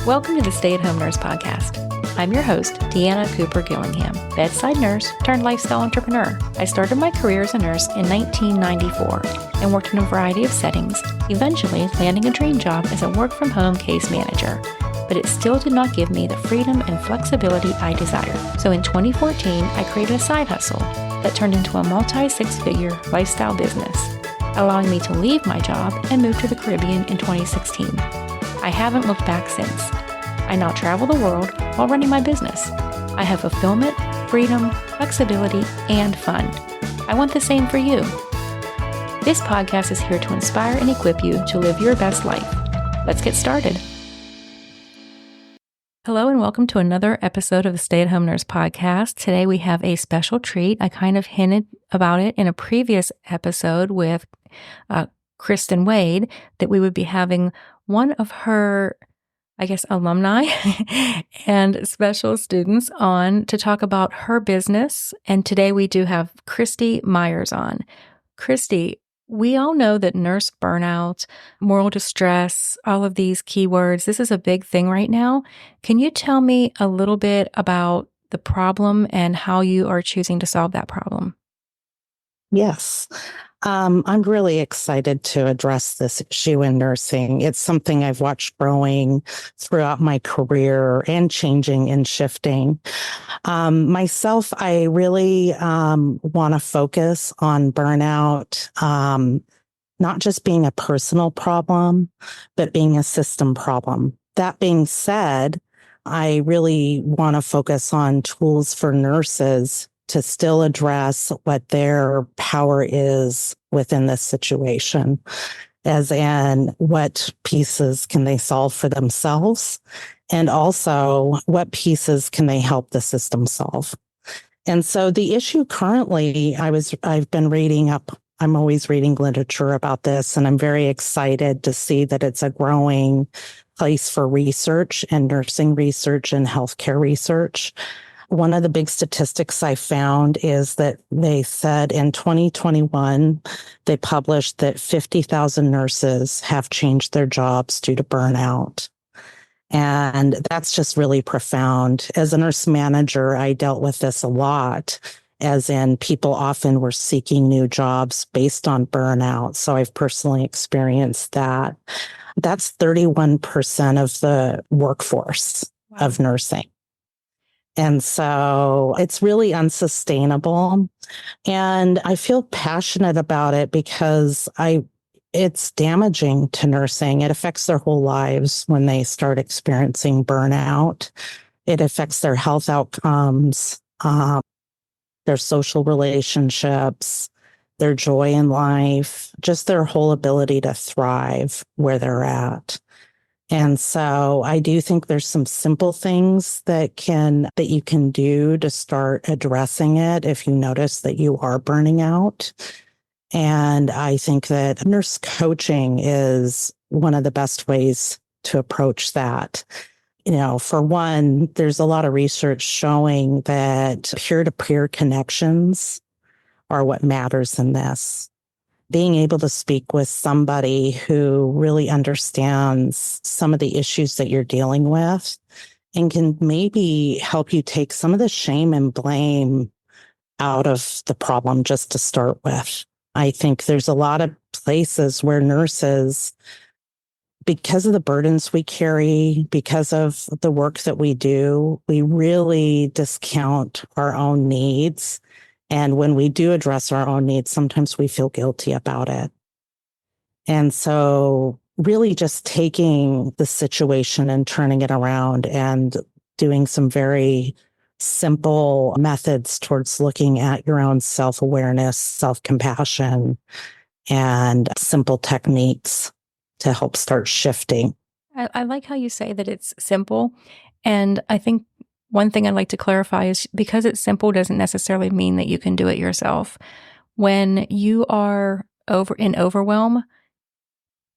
Welcome to the Stay-at-Home Nurse Podcast. I'm your host, Deanna Cooper Gillingham, bedside nurse turned lifestyle entrepreneur. I started my career as a nurse in 1994 and worked in a variety of settings, eventually landing a dream job as a work-from-home case manager. But it still did not give me the freedom and flexibility I desired. So in 2014, I created a side hustle that turned into a multi-six-figure lifestyle business, allowing me to leave my job and move to the Caribbean in 2016. I haven't looked back since. I now travel the world while running my business. I have fulfillment, freedom, flexibility, and fun. I want the same for you. This podcast is here to inspire and equip you to live your best life. Let's get started. Hello and welcome to another episode of the Stay-at-Home Nurse Podcast. Today we have a special treat. I kind of hinted about it in a previous episode with Kristy Meyer that we would be having one of her, alumni and special students on to talk about her business. And today we do have Kristy Meyer on. Kristy, we all know that nurse burnout, moral distress, all of these keywords, this is a big thing right now. Can you tell me a little bit about the problem and how you are choosing to solve that problem? Yes. I'm really excited to address this issue in nursing. It's something I've watched growing throughout my career and changing and shifting. Myself, I really want to focus on burnout, not just being a personal problem, but being a system problem. That being said, I really want to focus on tools for nurses to still address what their power is within this situation, as in what pieces can they solve for themselves, and also what pieces can they help the system solve. And so the issue currently, I've been reading up, I'm always reading literature about this, and I'm very excited to see that it's a growing place for research and nursing research and healthcare research. One of the big statistics I found is that they said in 2021, they published that 50,000 nurses have changed their jobs due to burnout. And that's just really profound. As a nurse manager, I dealt with this a lot, as in people often were seeking new jobs based on burnout. So I've personally experienced that. That's 31% of the workforce of nursing. And so it's really unsustainable. And I feel passionate about it because it's damaging to nursing. It affects their whole lives when they start experiencing burnout. It affects their health outcomes, their social relationships, their joy in life, just their whole ability to thrive where they're at. And so I do think there's some simple things that you can do to start addressing it if you notice that you are burning out. And I think that nurse coaching is one of the best ways to approach that. You know, for one, there's a lot of research showing that peer-to-peer connections are what matters in this. Being able to speak with somebody who really understands some of the issues that you're dealing with and can maybe help you take some of the shame and blame out of the problem just to start with. I think there's a lot of places where nurses, because of the burdens we carry, because of the work that we do, we really discount our own needs. And when we do address our own needs, sometimes we feel guilty about it. And so really just taking the situation and turning it around and doing some very simple methods towards looking at your own self-awareness, self-compassion, and simple techniques to help start shifting. I like how you say that it's simple. And I think one thing I'd like to clarify is because it's simple doesn't necessarily mean that you can do it yourself. When you are in overwhelm,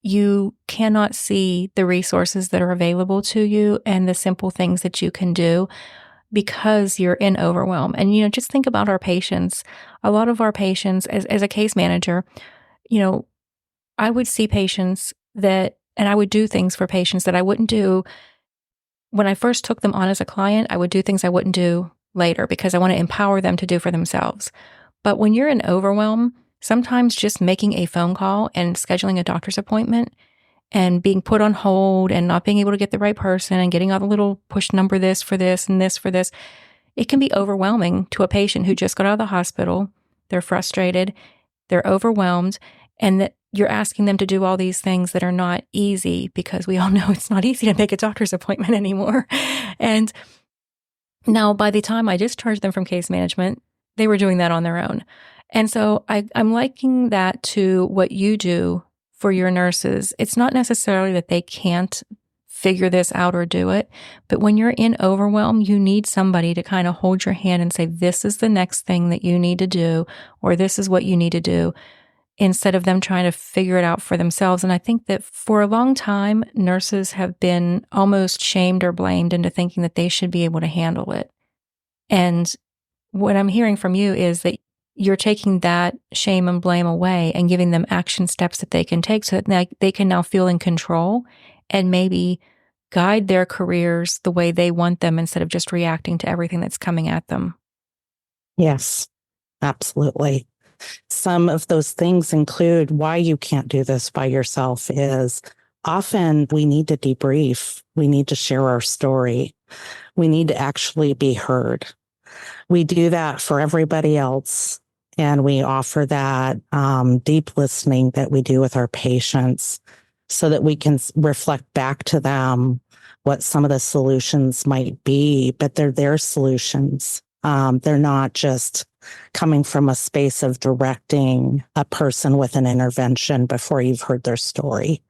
you cannot see the resources that are available to you and the simple things that you can do because you're in overwhelm. And, just think about our patients. A lot of our patients, as a case manager, I would see patients and I would do things for patients that I wouldn't do when I first took them on as a client, I would do things I wouldn't do later because I want to empower them to do for themselves. But when you're in overwhelm, sometimes just making a phone call and scheduling a doctor's appointment and being put on hold and not being able to get the right person and getting all the little push number this for this and this for this, it can be overwhelming to a patient who just got out of the hospital. They're frustrated, they're overwhelmed, and that you're asking them to do all these things that are not easy because we all know it's not easy to make a doctor's appointment anymore. And now by the time I discharged them from case management, they were doing that on their own. And so I'm liking that to what you do for your nurses. It's not necessarily that they can't figure this out or do it, but when you're in overwhelm, you need somebody to kind of hold your hand and say, this is the next thing that you need to do, or this is what you need to do, instead of them trying to figure it out for themselves. And I think that for a long time, nurses have been almost shamed or blamed into thinking that they should be able to handle it. And what I'm hearing from you is that you're taking that shame and blame away and giving them action steps that they can take so that they can now feel in control and maybe guide their careers the way they want them instead of just reacting to everything that's coming at them. Yes, absolutely. Some of those things include why you can't do this by yourself is often we need to debrief. We need to share our story. We need to actually be heard. We do that for everybody else. And we offer that deep listening that we do with our patients so that we can reflect back to them what some of the solutions might be, but they're their solutions. They're not just coming from a space of directing a person with an intervention before you've heard their story.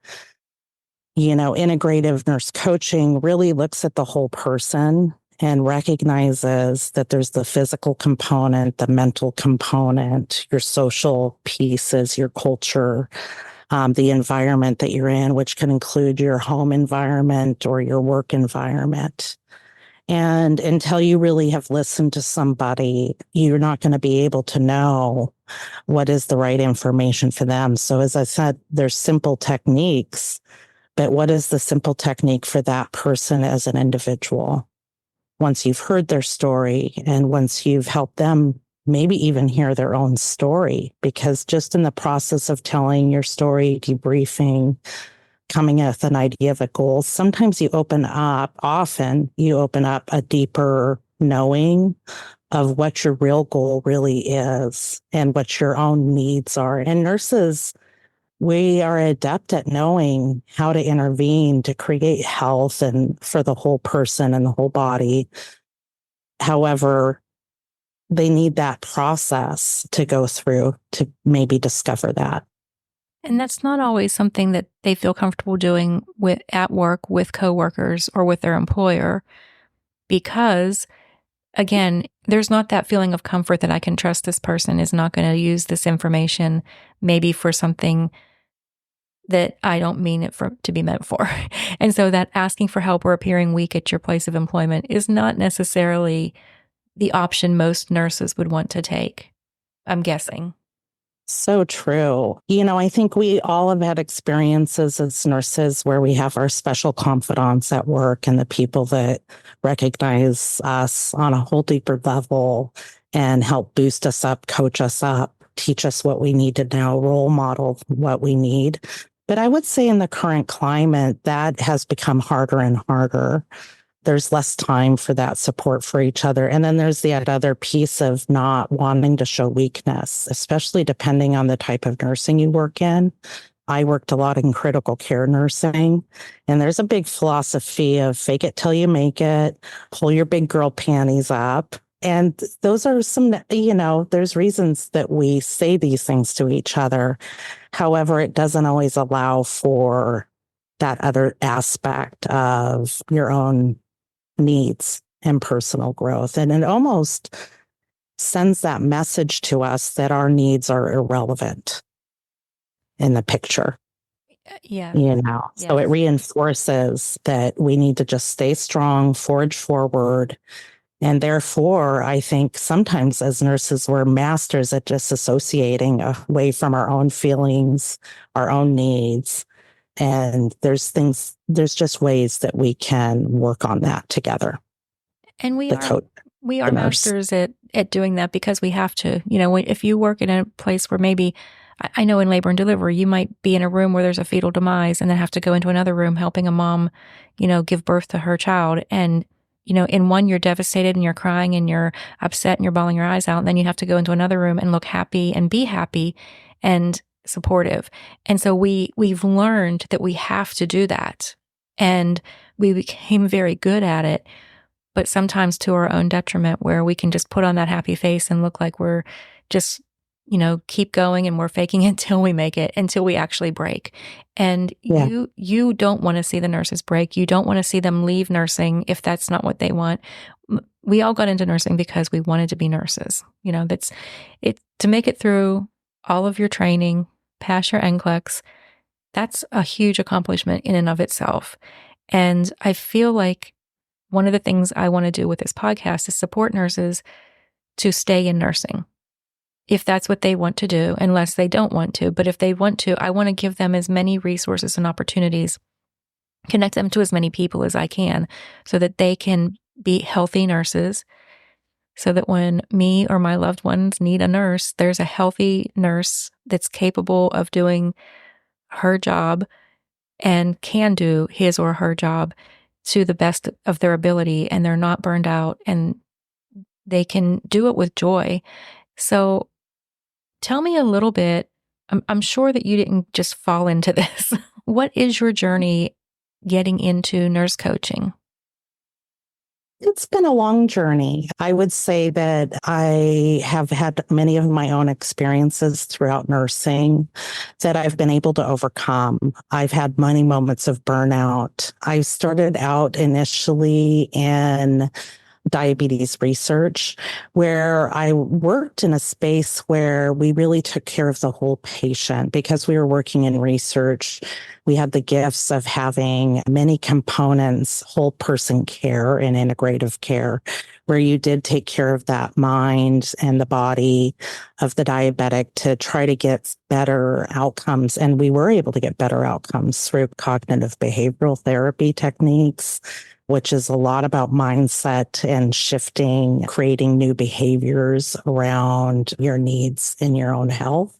You know, integrative nurse coaching really looks at the whole person and recognizes that there's the physical component, the mental component, your social pieces, your culture, the environment that you're in, which can include your home environment or your work environment. And until you really have listened to somebody, you're not going to be able to know what is the right information for them. So as I said, there's simple techniques, but what is the simple technique for that person as an individual? Once you've heard their story and once you've helped them maybe even hear their own story, because just in the process of telling your story, debriefing, coming up with an idea of a goal, sometimes often you open up a deeper knowing of what your real goal really is and what your own needs are. And nurses, we are adept at knowing how to intervene to create health and for the whole person and the whole body. However, they need that process to go through to maybe discover that. And that's not always something that they feel comfortable doing at work with coworkers or with their employer, because again, there's not that feeling of comfort that I can trust this person is not going to use this information maybe for something that I don't mean it to be meant for. And so that asking for help or appearing weak at your place of employment is not necessarily the option most nurses would want to take, I'm guessing. So true. You know, I think we all have had experiences as nurses where we have our special confidants at work and the people that recognize us on a whole deeper level and help boost us up, coach us up, teach us what we need to know, role model what we need. But I would say in the current climate, that has become harder and harder. There's less time for that support for each other. And then there's the other piece of not wanting to show weakness, especially depending on the type of nursing you work in. I worked a lot in critical care nursing, and there's a big philosophy of fake it till you make it, pull your big girl panties up. And those are some, there's reasons that we say these things to each other. However, it doesn't always allow for that other aspect of your own needs and personal growth. And it almost sends that message to us that our needs are irrelevant in the picture. Yeah. So it reinforces that we need to just stay strong, forge forward. And therefore, I think sometimes as nurses, we're masters at disassociating away from our own feelings, our own needs, And there's just ways that we can work on that together. And The coach, we the are nurse. masters at doing that because we have to. You know, if you work in a place where maybe, I know in labor and delivery, you might be in a room where there's a fetal demise and then have to go into another room helping a mom, give birth to her child. And, in one, you're devastated and you're crying and you're upset and you're bawling your eyes out. And then you have to go into another room and look happy and be happy and supportive. And so we've learned that we have to do that. And we became very good at it, but sometimes to our own detriment, where we can just put on that happy face and look like we're just, keep going and we're faking it until we make it, until we actually break. And Yeah. you don't want to see the nurses break. You don't want to see them leave nursing if that's not what they want. We all got into nursing because we wanted to be nurses. That's it, to make it through all of your training, pass your NCLEX. That's a huge accomplishment in and of itself. And I feel like one of the things I want to do with this podcast is support nurses to stay in nursing, if that's what they want to do, unless they don't want to. But if they want to, I want to give them as many resources and opportunities, connect them to as many people as I can, so that they can be healthy nurses, so that when me or my loved ones need a nurse, there's a healthy nurse that's capable of doing her job and can do his or her job to the best of their ability, and they're not burned out and they can do it with joy. So tell me a little bit. I'm sure that you didn't just fall into this. What is your journey getting into nurse coaching? It's been a long journey. I would say that I have had many of my own experiences throughout nursing that I've been able to overcome. I've had many moments of burnout. I started out initially in diabetes research, where I worked in a space where we really took care of the whole patient. Because we were working in research, we had the gifts of having many components, whole person care and integrative care, where you did take care of that mind and the body of the diabetic to try to get better outcomes. And we were able to get better outcomes through cognitive behavioral therapy techniques, which is a lot about mindset and shifting, creating new behaviors around your needs in your own health.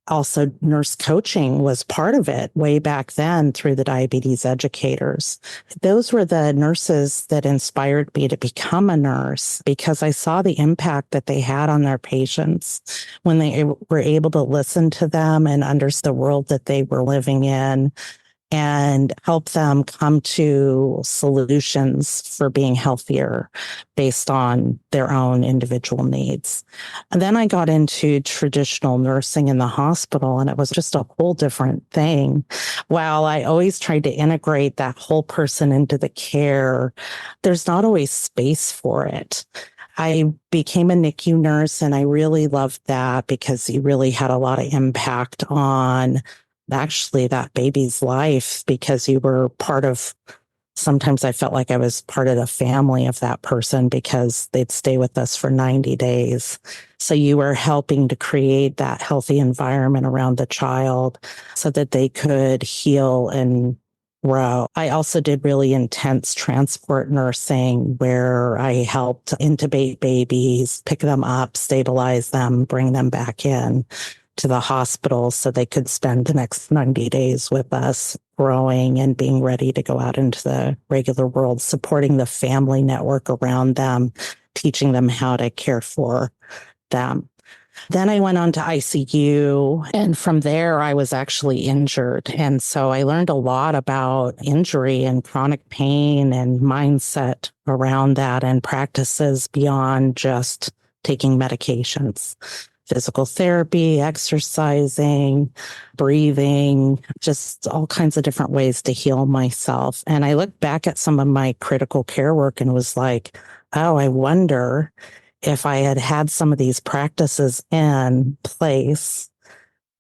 Also, nurse coaching was part of it way back then through the diabetes educators. Those were the nurses that inspired me to become a nurse, because I saw the impact that they had on their patients when they were able to listen to them and understand the world that they were living in, and help them come to solutions for being healthier based on their own individual needs. And then I got into traditional nursing in the hospital, and it was just a whole different thing. While I always tried to integrate that whole person into the care, there's not always space for it. I became a NICU nurse, and I really loved that because you really had a lot of impact on actually that baby's life, because you were part of, sometimes I felt like I was part of the family of that person, because they'd stay with us for 90 days. So you were helping to create that healthy environment around the child so that they could heal and grow. I also did really intense transport nursing, where I helped intubate babies, pick them up, stabilize them, bring them back in to the hospital so they could spend the next 90 days with us, growing and being ready to go out into the regular world, supporting the family network around them, teaching them how to care for them. Then I went on to ICU, and from there I was actually injured. And so I learned a lot about injury and chronic pain and mindset around that, and practices beyond just taking medications. Physical therapy, exercising, breathing, just all kinds of different ways to heal myself. And I looked back at some of my critical care work and was like, oh, I wonder if I had had some of these practices in place,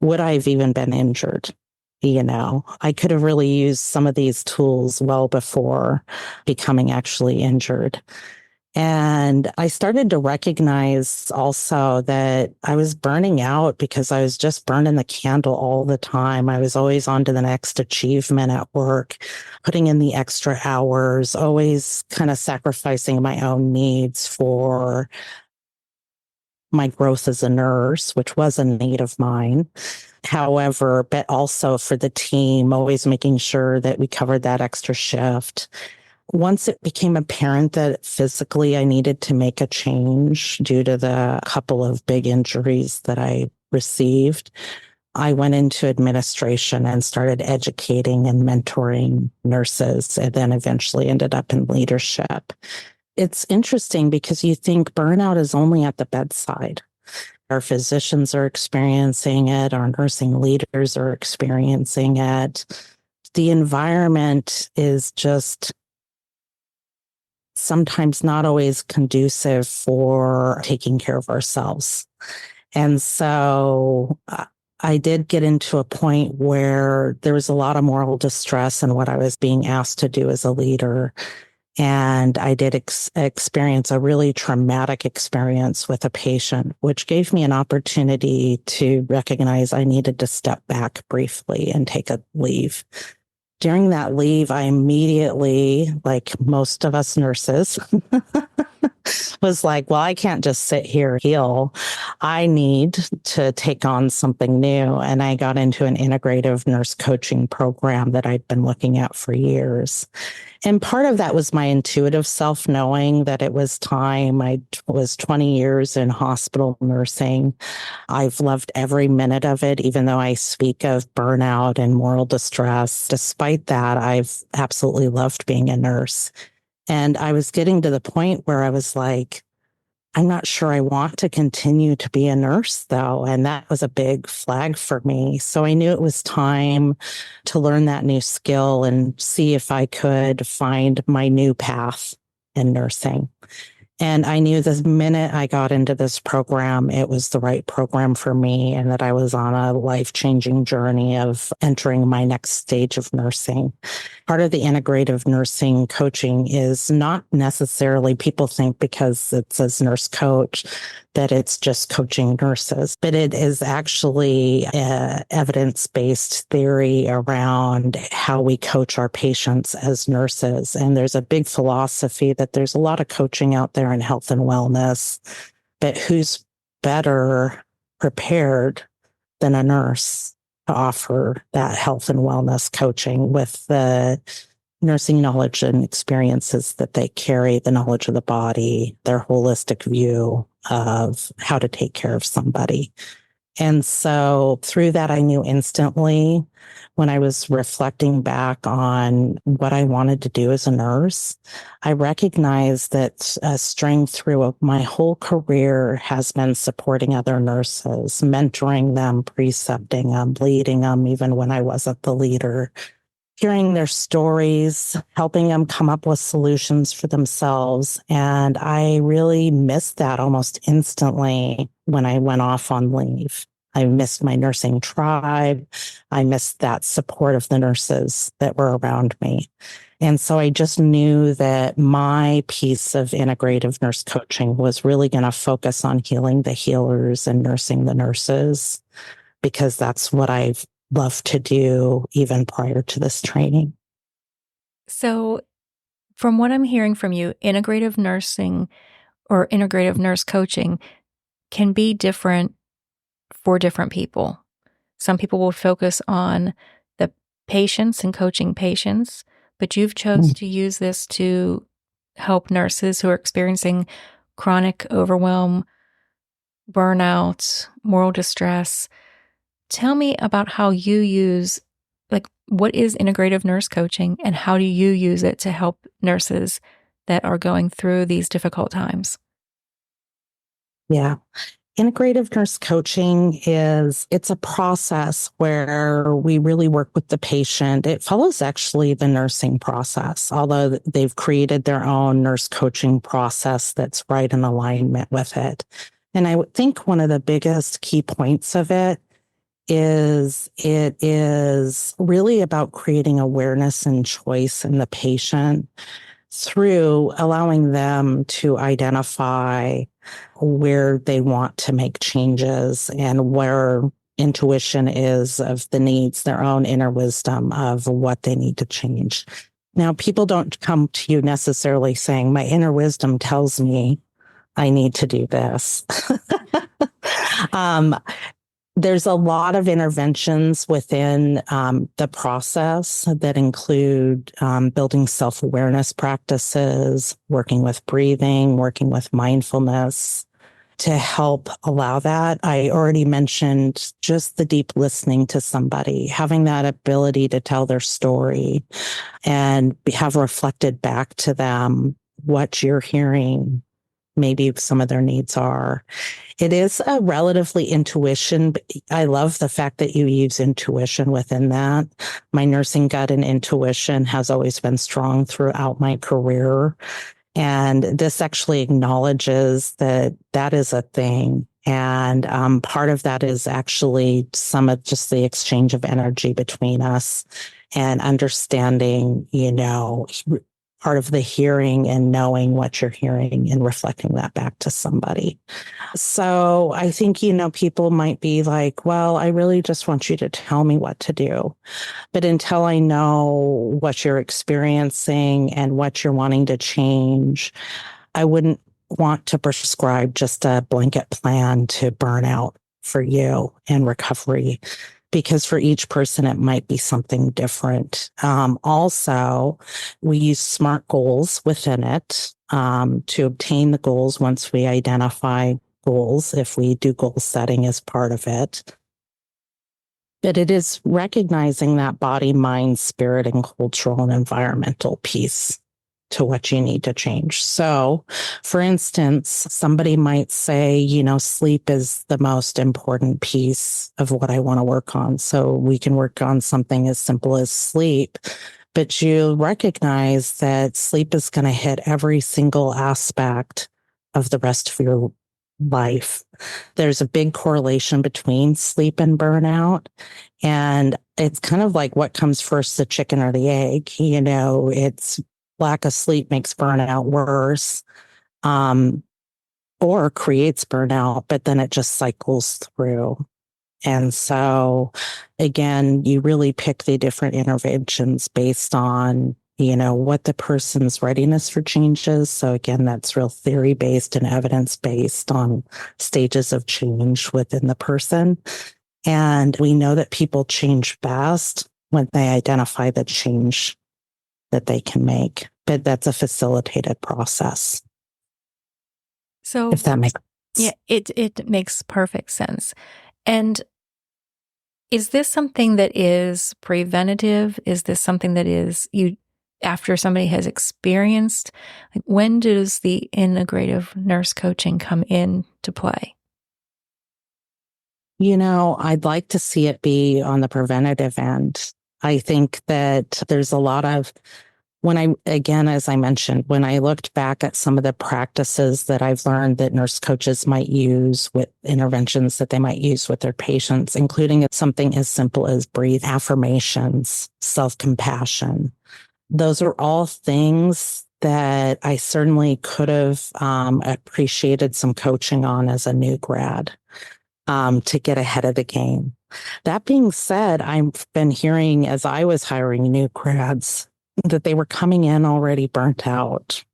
would I have even been injured? I could have really used some of these tools well before becoming actually injured. And I started to recognize also that I was burning out because I was just burning the candle all the time. I was always on to the next achievement at work, putting in the extra hours, always kind of sacrificing my own needs for my growth as a nurse, which was a need of mine. However, but also for the team, always making sure that we covered that extra shift. Once it became apparent that physically I needed to make a change due to the couple of big injuries that I received, I went into administration and started educating and mentoring nurses, and then eventually ended up in leadership. It's interesting because you think burnout is only at the bedside. Our physicians are experiencing it, our nursing leaders are experiencing it. The environment is just sometimes not always conducive for taking care of ourselves. And so I did get into a point where there was a lot of moral distress in what I was being asked to do as a leader. And I did experience a really traumatic experience with a patient, which gave me an opportunity to recognize I needed to step back briefly and take a leave. During that leave, I immediately, like most of us nurses, was like, well, I can't just sit here heal. I need to take on something new. And I got into an integrative nurse coaching program that I'd been looking at for years. And part of that was my intuitive self knowing that it was time. I was 20 years in hospital nursing. I've loved every minute of it, even though I speak of burnout and moral distress. Despite that, I've absolutely loved being a nurse. And I was getting to the point where I was like, I'm not sure I want to continue to be a nurse, though. And that was a big flag for me. So I knew it was time to learn that new skill and see if I could find my new path in nursing. And I knew the minute I got into this program, it was the right program for me and that I was on a life-changing journey of entering my next stage of nursing. Part of the integrative nursing coaching is not necessarily, people think because it says nurse coach, that it's just coaching nurses, but it is actually evidence-based theory around how we coach our patients as nurses. And there's a big philosophy that there's a lot of coaching out there in health and wellness, but who's better prepared than a nurse to offer that health and wellness coaching with the nursing knowledge and experiences that they carry, the knowledge of the body, their holistic view of how to take care of somebody. And so through that, I knew instantly when I was reflecting back on what I wanted to do as a nurse, I recognized that straying through my whole career has been supporting other nurses, mentoring them, precepting them, leading them, even when I wasn't the leader, hearing their stories, helping them come up with solutions for themselves. And I really missed that almost instantly when I went off on leave. I missed my nursing tribe. I missed that support of the nurses that were around me. And so I just knew that my piece of integrative nurse coaching was really going to focus on healing the healers and nursing the nurses, because that's what I've loved to do even prior to this training. So, from what I'm hearing from you, integrative nursing or integrative nurse coaching can be different for different people. Some people will focus on the patients and coaching patients, but you've chose to use this to help nurses who are experiencing chronic overwhelm, burnout, moral distress. Tell me about how you use, what is integrative nurse coaching and how do you use it to help nurses that are going through these difficult times? Yeah. Integrative nurse coaching it's a process where we really work with the patient. It follows actually the nursing process, although they've created their own nurse coaching process that's right in alignment with it. And I would think one of the biggest key points of it is really about creating awareness and choice in the patient through allowing them to identify where they want to make changes and where intuition is of the needs, their own inner wisdom of what they need to change. Now, people don't come to you necessarily saying, my inner wisdom tells me I need to do this. um, there's a lot of interventions within the process that include building self-awareness practices, working with breathing, working with mindfulness to help allow that. I already mentioned just the deep listening to somebody, having that ability to tell their story and have reflected back to them what you're hearing, maybe some of their needs are. It is a relatively intuition. I love the fact that you use intuition within that. My nursing gut and intuition has always been strong throughout my career. And this actually acknowledges that that is a thing. And part of that is actually some of just the exchange of energy between us and understanding, part of the hearing and knowing what you're hearing and reflecting that back to somebody. So I think, people might be like, well, I really just want you to tell me what to do. But until I know what you're experiencing and what you're wanting to change, I wouldn't want to prescribe just a blanket plan to burnout for you and recovery, because for each person, it might be something different. Also, we use SMART goals within it to obtain the goals once we identify goals, if we do goal setting as part of it. But it is recognizing that body, mind, spirit, and cultural and environmental piece to what you need to change. So, for instance, somebody might say, sleep is the most important piece of what I want to work on. So we can work on something as simple as sleep, but you recognize that sleep is going to hit every single aspect of the rest of your life. There's a big correlation between sleep and burnout. And it's kind of like what comes first, the chicken or the egg. It's lack of sleep makes burnout worse, or creates burnout, but then it just cycles through. And so, again, you really pick the different interventions based on, what the person's readiness for change is. So again, that's real theory based and evidence based on stages of change within the person. And we know that people change best when they identify the change that they can make, but that's a facilitated process. So if that makes sense. Yeah, it makes perfect sense. And is this something that is preventative? Is this something that is after somebody has experienced? Like, when does the integrative nurse coaching come into play? I'd like to see it be on the preventative end. I think that there's a lot of, as I mentioned, when I looked back at some of the practices that I've learned that nurse coaches might use with interventions that they might use with their patients, including something as simple as breathe affirmations, self-compassion. Those are all things that I certainly could have appreciated some coaching on as a new grad to get ahead of the game. That being said, I've been hearing as I was hiring new grads that they were coming in already burnt out.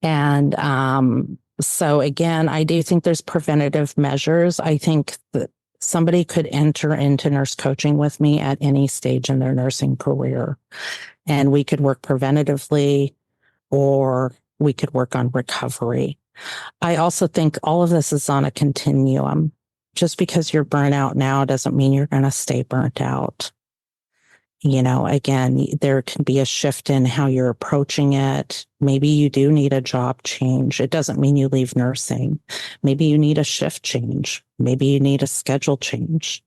And so again, I do think there's preventative measures. I think that somebody could enter into nurse coaching with me at any stage in their nursing career. And we could work preventatively, or we could work on recovery. I also think all of this is on a continuum. Just because you're burnt out now doesn't mean you're going to stay burnt out. Again, there can be a shift in how you're approaching it. Maybe you do need a job change. It doesn't mean you leave nursing. Maybe you need a shift change. Maybe you need a schedule change.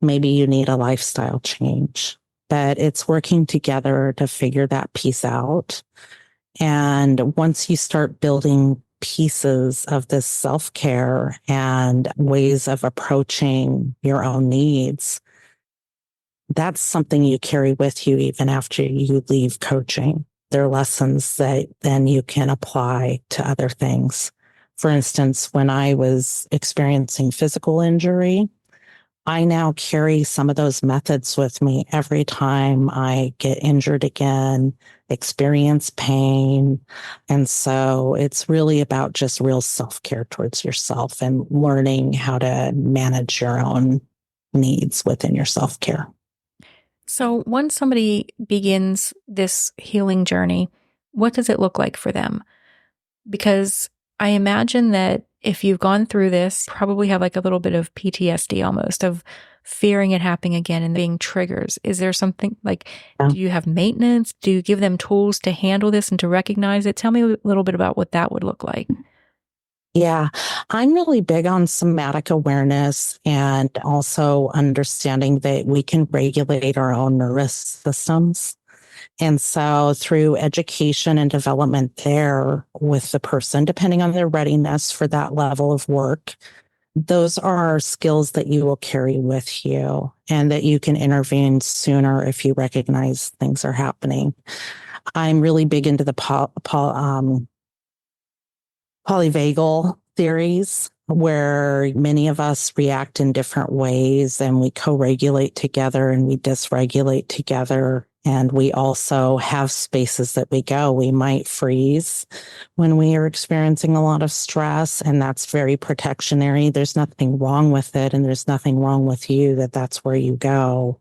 Maybe you need a lifestyle change. But it's working together to figure that piece out. And once you start building pieces of this self-care and ways of approaching your own needs, that's something you carry with you even after you leave coaching. they're lessons that then you can apply to other things. For instance, when I was experiencing physical injury, I now carry some of those methods with me every time I get injured again, experience pain. And so it's really about just real self care towards yourself and learning how to manage your own needs within your self care. So, once somebody begins this healing journey, what does it look like for them? Because I imagine that if you've gone through this, you probably have like a little bit of PTSD almost of fearing it happening again and being triggers. Is there something like, Yeah. do you have maintenance? Do you give them tools to handle this and to recognize it? Tell me a little bit about what that would look like. Yeah, I'm really big on somatic awareness and also understanding that we can regulate our own nervous systems. And so through education and development there with the person, depending on their readiness for that level of work, those are skills that you will carry with you and that you can intervene sooner if you recognize things are happening. I'm really big into the polyvagal theories where many of us react in different ways and we co-regulate together and we dysregulate together. And we also have spaces that we go. We might freeze when we are experiencing a lot of stress, and that's very protectionary. There's nothing wrong with it, and there's nothing wrong with you that that's where you go.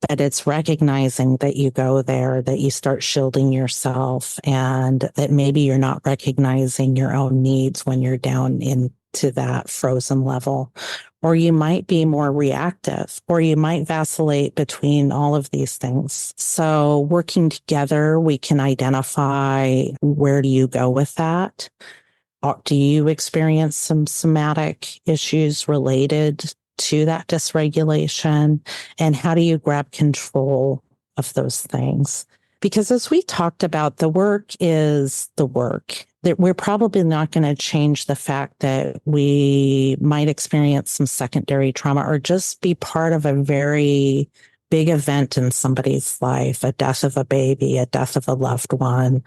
But it's recognizing that you go there, that you start shielding yourself, and that maybe you're not recognizing your own needs when you're down into that frozen level. Or you might be more reactive, or you might vacillate between all of these things. So working together, we can identify where do you go with that? Do you experience some somatic issues related to that dysregulation? And how do you grab control of those things? Because as we talked about, the work is the work. That we're probably not going to change the fact that we might experience some secondary trauma or just be part of a very big event in somebody's life, a death of a baby, a death of a loved one,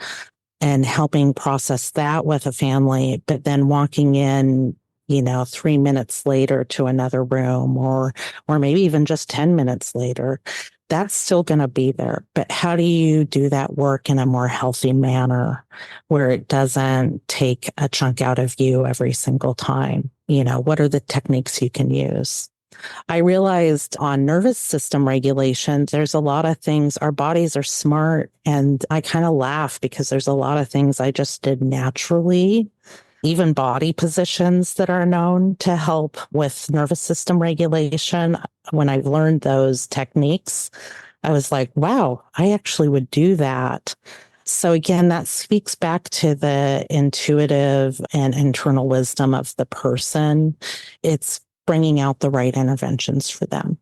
and helping process that with a family, but then walking in, 3 minutes later to another room or maybe even just 10 minutes later, that's still going to be there. But how do you do that work in a more healthy manner where it doesn't take a chunk out of you every single time? What are the techniques you can use? I realized on nervous system regulation, there's a lot of things, our bodies are smart. And I kind of laugh because there's a lot of things I just did naturally, even body positions that are known to help with nervous system regulation. When I learned those techniques, I was like, wow, I actually would do that. So again, that speaks back to the intuitive and internal wisdom of the person. It's bringing out the right interventions for them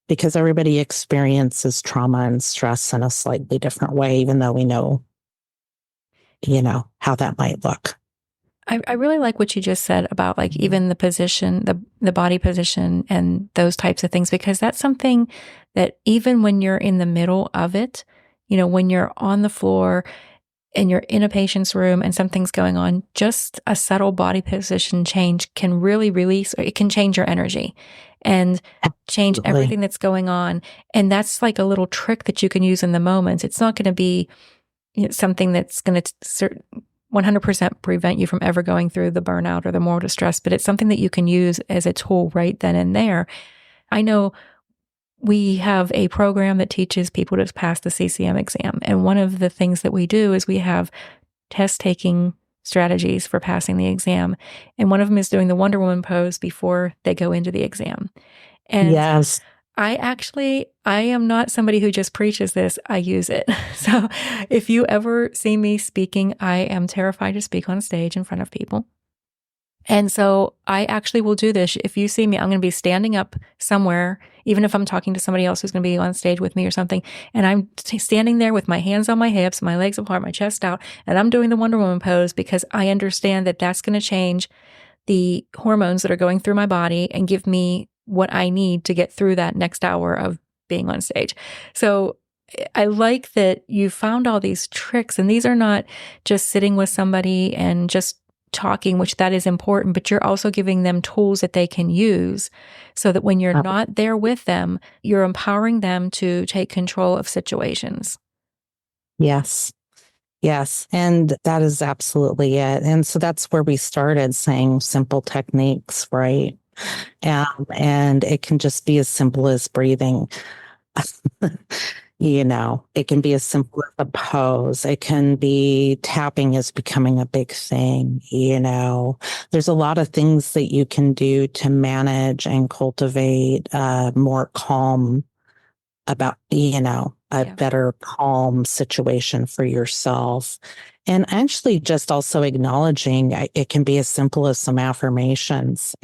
because everybody experiences trauma and stress in a slightly different way, even though we know, how that might look. I really like what you just said about like even the position, the body position and those types of things, because that's something that even when you're in the middle of it, when you're on the floor and you're in a patient's room and something's going on, just a subtle body position change can really release, or it can change your energy and change everything that's going on. And that's like a little trick that you can use in the moment. It's not going to be something that's going to 100% prevent you from ever going through the burnout or the more distress, but it's something that you can use as a tool right then and there. I know we have a program that teaches people to pass the CCM exam. And one of the things that we do is we have test taking strategies for passing the exam. And one of them is doing the Wonder Woman pose before they go into the exam. And yes. I am not somebody who just preaches this. I use it. So if you ever see me speaking, I am terrified to speak on stage in front of people. And so I actually will do this. If you see me, I'm going to be standing up somewhere, even if I'm talking to somebody else who's going to be on stage with me or something. And I'm standing there with my hands on my hips, my legs apart, my chest out, and I'm doing the Wonder Woman pose because I understand that that's going to change the hormones that are going through my body and give me what I need to get through that next hour of being on stage. So I like that you found all these tricks, and these are not just sitting with somebody and just talking, which that is important, but you're also giving them tools that they can use so that when you're not there with them, you're empowering them to take control of situations. Yes. Yes. And that is absolutely it. And so that's where we started saying simple techniques, right? And it can just be as simple as breathing. It can be as simple as a pose. It can be tapping is becoming a big thing. There's a lot of things that you can do to manage and cultivate more calm a better calm situation for yourself. And actually just also acknowledging it can be as simple as some affirmations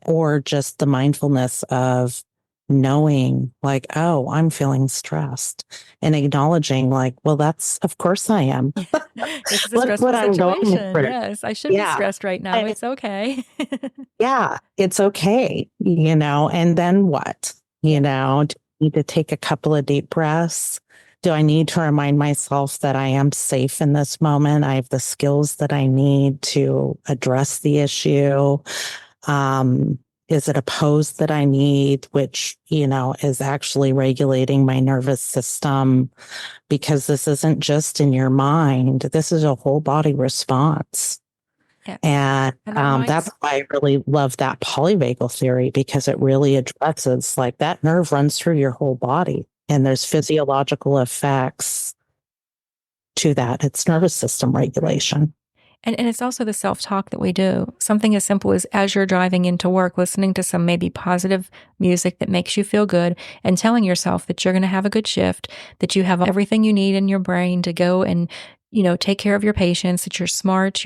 or just the mindfulness of knowing like, oh, I'm feeling stressed and acknowledging like, well, of course I am. This is a Look what stressful I'm going situation. through. Yes, I should be Yeah. stressed right now. It's okay. Yeah, it's okay, and then what? Do I need to take a couple of deep breaths? Do I need to remind myself that I am safe in this moment? I have the skills that I need to address the issue. Is it a pose that I need, which, is actually regulating my nervous system? Because this isn't just in your mind. This is a whole body response. Yes. And that's why I really love that polyvagal theory, because it really addresses like that nerve runs through your whole body and there's physiological effects to that. It's nervous system regulation. And it's also the self-talk that we do. Something as simple as you're driving into work, listening to some maybe positive music that makes you feel good and telling yourself that you're going to have a good shift, that you have everything you need in your brain to go and, take care of your patients, that you're smart,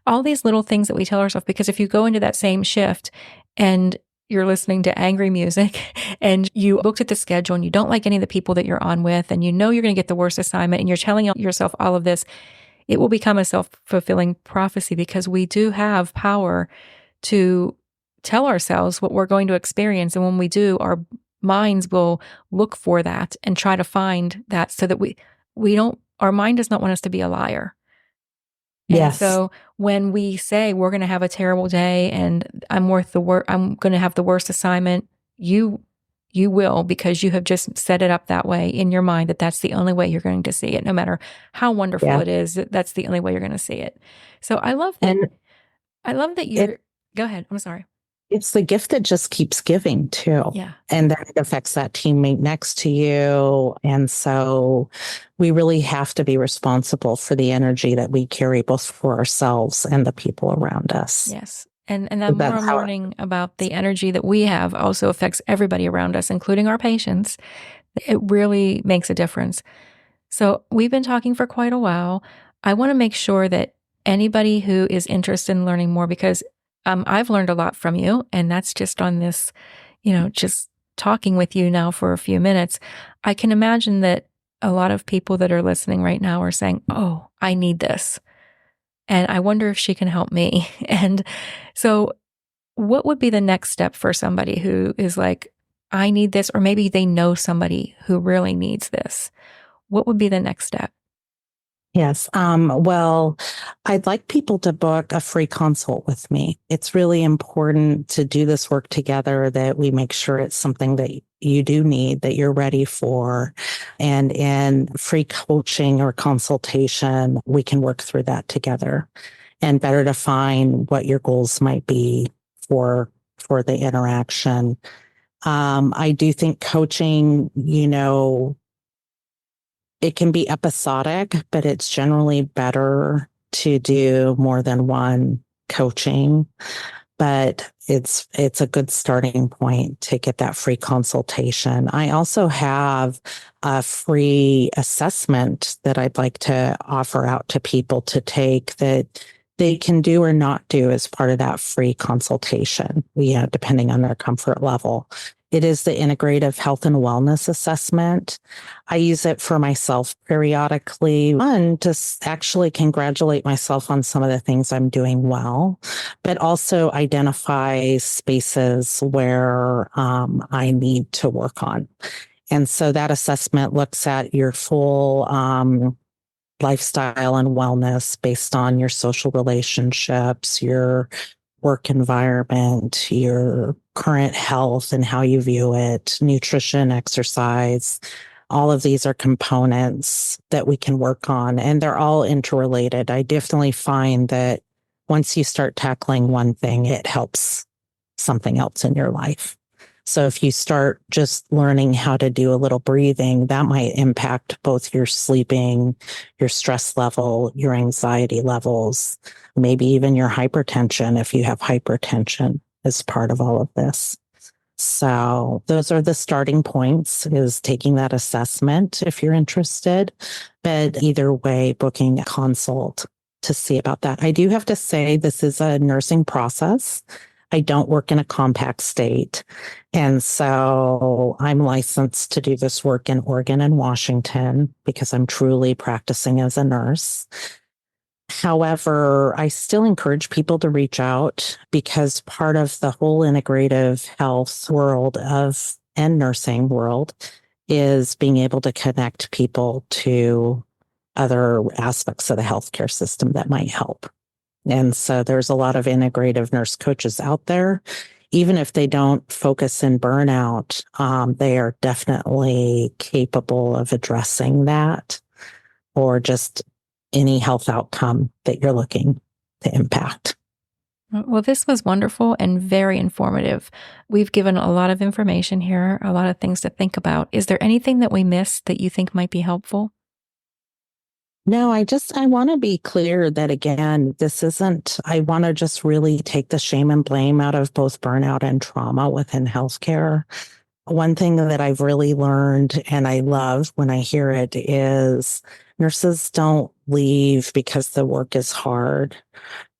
all these little things that we tell ourselves. Because if you go into that same shift and you're listening to angry music and you looked at the schedule and you don't like any of the people that you're on with, and you're going to get the worst assignment and you're telling yourself all of this, it will become a self-fulfilling prophecy, because we do have power to tell ourselves what we're going to experience. And when we do, our minds will look for that and try to find that, so that our mind does not want us to be a liar. And Yes. so when we say we're going to have a terrible day and I'm going to have the worst assignment, you will, because you have just set it up that way in your mind, that that's the only way you're going to see it. No matter how wonderful it is, that's the only way you're going to see it. So I love that. Go ahead. I'm sorry. It's the gift that just keeps giving too. Yeah. And that affects that teammate next to you. And so we really have to be responsible for the energy that we carry, both for ourselves and the people around us. Yes. And the more I'm learning about the energy that we have also affects everybody around us, including our patients. It really makes a difference. So we've been talking for quite a while. I want to make sure that anybody who is interested in learning more, because I've learned a lot from you, and that's just on this, just talking with you now for a few minutes. I can imagine that a lot of people that are listening right now are saying, oh, I need this. And I wonder if she can help me. And so what would be the next step for somebody who is like, I need this, or maybe they know somebody who really needs this? What would be the next step? Yes. Well, I'd like people to book a free consult with me. It's really important to do this work together, that we make sure it's something that you do need, that you're ready for. And in free coaching or consultation, we can work through that together and better define what your goals might be for the interaction. I do think coaching, it can be episodic, but it's generally better to do more than one coaching. But it's a good starting point to get that free consultation. I also have a free assessment that I'd like to offer out to people to take, that they can do or not do as part of that free consultation, depending on their comfort level. It is the integrative health and wellness assessment. I use it for myself periodically. One, to actually congratulate myself on some of the things I'm doing well, but also identify spaces where I need to work on. And so that assessment looks at your full lifestyle and wellness based on your social relationships, your work environment, your current health and how you view it, nutrition, exercise. All of these are components that we can work on, and they're all interrelated. I definitely find that once you start tackling one thing, it helps something else in your life. So if you start just learning how to do a little breathing, that might impact both your sleeping, your stress level, your anxiety levels, maybe even your hypertension if you have hypertension as part of all of this. So those are the starting points, is taking that assessment if you're interested. But either way, booking a consult to see about that. I do have to say this is a nursing process. I don't work in a compact state. And so I'm licensed to do this work in Oregon and Washington because I'm truly practicing as a nurse. However, I still encourage people to reach out because part of the whole integrative health world and nursing world is being able to connect people to other aspects of the healthcare system that might help. And so there's a lot of integrative nurse coaches out there. Even if they don't focus in burnout, they are definitely capable of addressing that or just any health outcome that you're looking to impact. Well, this was wonderful and very informative. We've given a lot of information here, a lot of things to think about. Is there anything that we missed that you think might be helpful? No, I want to be clear that again, I want to just really take the shame and blame out of both burnout and trauma within healthcare. One thing that I've really learned and I love when I hear it is nurses don't leave because the work is hard.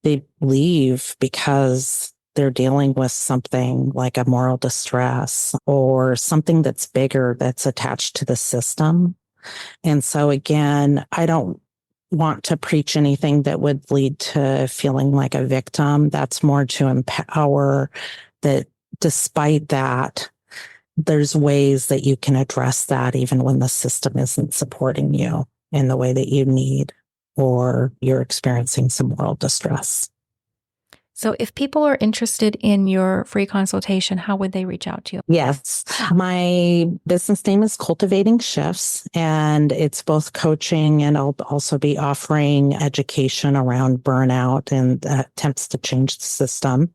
They leave because they're dealing with something like a moral distress or something that's bigger that's attached to the system. And so again, I don't want to preach anything that would lead to feeling like a victim. That's more to empower that despite that, there's ways that you can address that even when the system isn't supporting you in the way that you need or you're experiencing some moral distress. So if people are interested in your free consultation, how would they reach out to you? Yes. My business name is Cultivating Shifts, and it's both coaching and I'll also be offering education around burnout and attempts to change the system.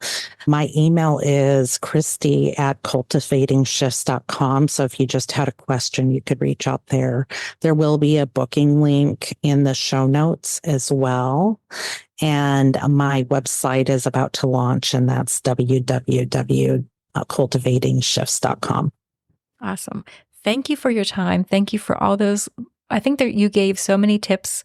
My email is Kristy@cultivatingshifts.com. So if you just had a question, you could reach out there. There will be a booking link in the show notes as well. And my website is about to launch, and that's www.cultivatingshifts.com. Awesome. Thank you for your time. Thank you for all those. I think that you gave so many tips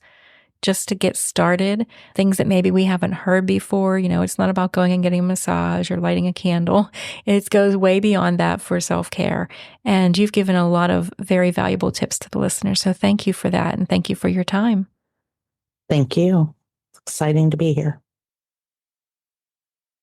just to get started, things that maybe we haven't heard before. You know, it's not about going and getting a massage or lighting a candle. It goes way beyond that for self-care. And you've given a lot of very valuable tips to the listeners. So thank you for that. And thank you for your time. Thank you. It's exciting to be here.